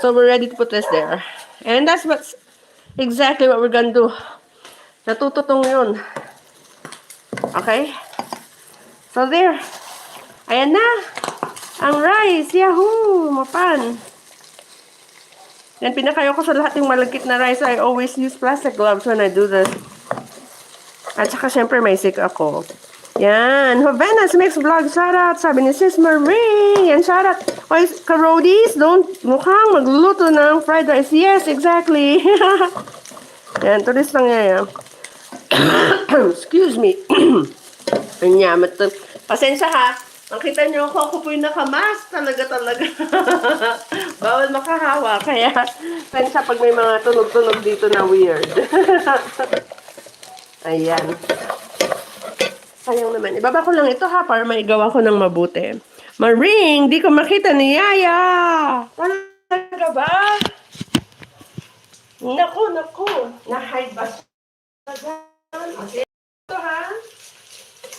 So we're ready to put this there. And that's what's exactly what we're gonna do. Natututong yun. Okay? So there. Ayan na. Ang rice. Yahoo! Mapan. Yan, pinakayo ko sa lahat yung malagkit na rice. I always use plastic gloves when I do this. At saka, syempre, may sick ako. Yan. Jovenas Mix Vlog. Shoutout. Sabi ni Sis Marie. Yan, shoutout. Oy, Karodis, mukhang magluluto ng fried rice. Yes, exactly. Yan, tulis lang yan. Excuse me. Anyamat to. Pasensya ha. Makita nyo ako po'y nakamas. Talaga. Bawal makahawa. Kaya, pasensya pag may mga tunog-tunog dito na weird. Ayan. Sayang naman. Ibaba ko lang ito ha, para maigawa ko ng mabuti. Maring, di ko makita ni Yaya. Talaga ba? Naku. Na-hide ba siya? Okay. Ito ha.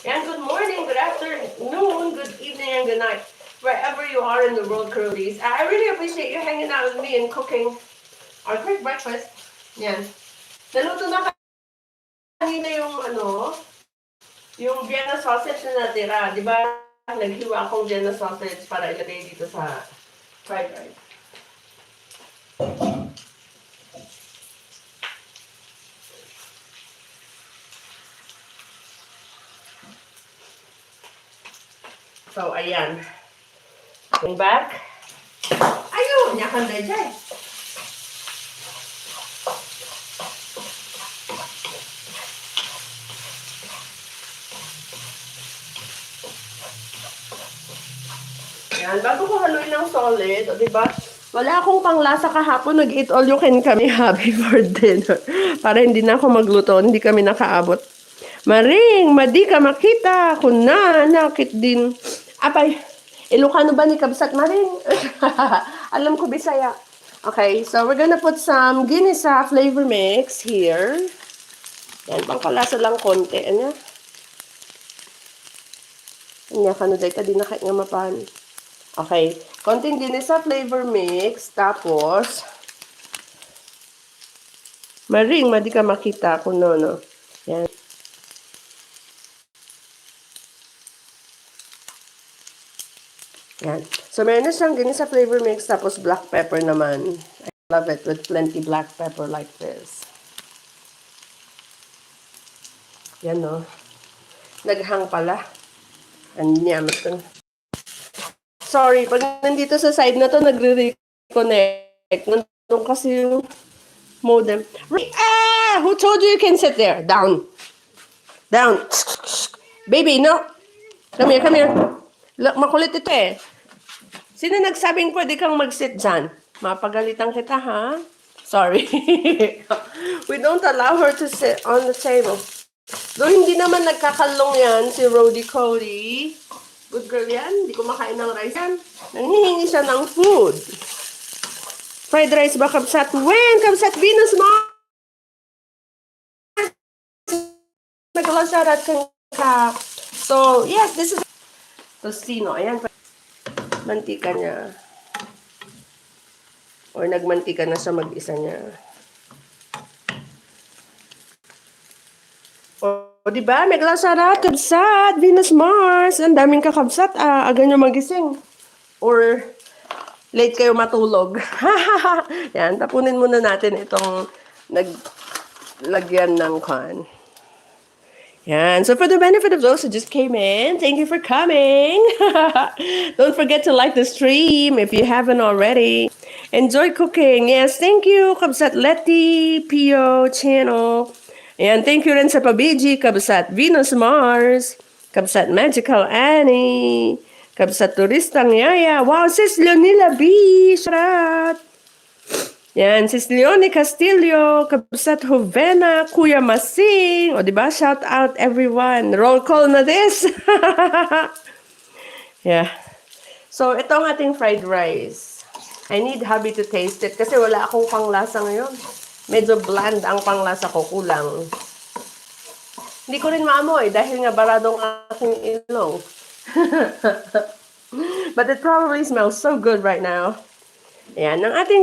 And good morning, good afternoon, good evening, and good night. Wherever you are in the world, Curlies. I really appreciate you hanging out with me and cooking our quick breakfast. Yan. Naluto na kanina yung Vienna sausage na natira. Di ba? Naghiwa akong Vienna sausage para ilagay dito sa fried rice. So, ayan. Going back. Ayun! Yakan na dyan. Ayan. Bago ko haluin ng solid, o diba? Wala akong panglasa kahapon. Nag-eat all you can kami happy for dinner. Para hindi na ako magluto. Hindi kami nakaabot. Maring, madi ka makita. Kuna, nakit din. Apay, Ilocano ba ni Kabsat Maring? Alam ko Bisaya. Okay, so we're gonna put some ginisa flavor mix here. Yan, pangkalasa lang konti. Ano? Anya ka na dahil ka din na nga mapan. Okay, konting ginisa flavor mix. Tapos, Maring, madi ka makita kung no. Yan. Yan. So, meron na siyang ginisa flavor mix, tapos black pepper naman. I love it with plenty black pepper like this. Yan, no? Naghang pala. Anyamat ko. Sorry, pag nandito sa side na to, nagre-reconnect. Nandun kasi yung modem. Who told you you can sit there? Down. Down. Baby, no. Come here. Look, makulit ito eh. Sino nagsabing pwede kang mag-sit dyan? Mapagalitan kita, ha? Sorry. We don't allow her to sit on the table. Though hindi naman nagkakalong yan, si Rody Cody. Good girl yan. Hindi kumakain ng rice yan. Nanghihingi siya ng food. Fried rice ba, Kabsat? When? Kabsat Venus mo? Naglasarat ka. So, yes, this is tostino. Ayan. Mantika niya. Or nagmantika na siya mag-isa niya. O, diba? May glasarat, Kabsat, Venus Mars. Ang daming kakabsat. Aga nyo magising. Or late kayo matulog. Yan. Tapunin muna natin itong naglagyan ng kan. Yan. So for the benefit of those who just came in, thank you for coming. Don't forget to like the stream if you haven't already. Enjoy cooking. Yes, thank you, Kabsat Letty, Pio Channel. And thank you rin sa Pabiji, Kabsat Venus Mars, Kabsat Magical Annie, Kabsat Turistang Yaya. Wow, Sis Leonila B. Sharat. Yan, Sis Leone Castillo, Kabsat Jovena, Kuya Masing. O, diba? Shout out everyone. Roll call na this. Yeah. So, ito ang ating fried rice. I need hubby to taste it kasi wala akong panglasa ngayon. Medyo bland ang panglasa ko, kulang. Hindi ko rin maamoy dahil nga baradong aking ilong. But it probably smells so good right now. Ayan, ang ating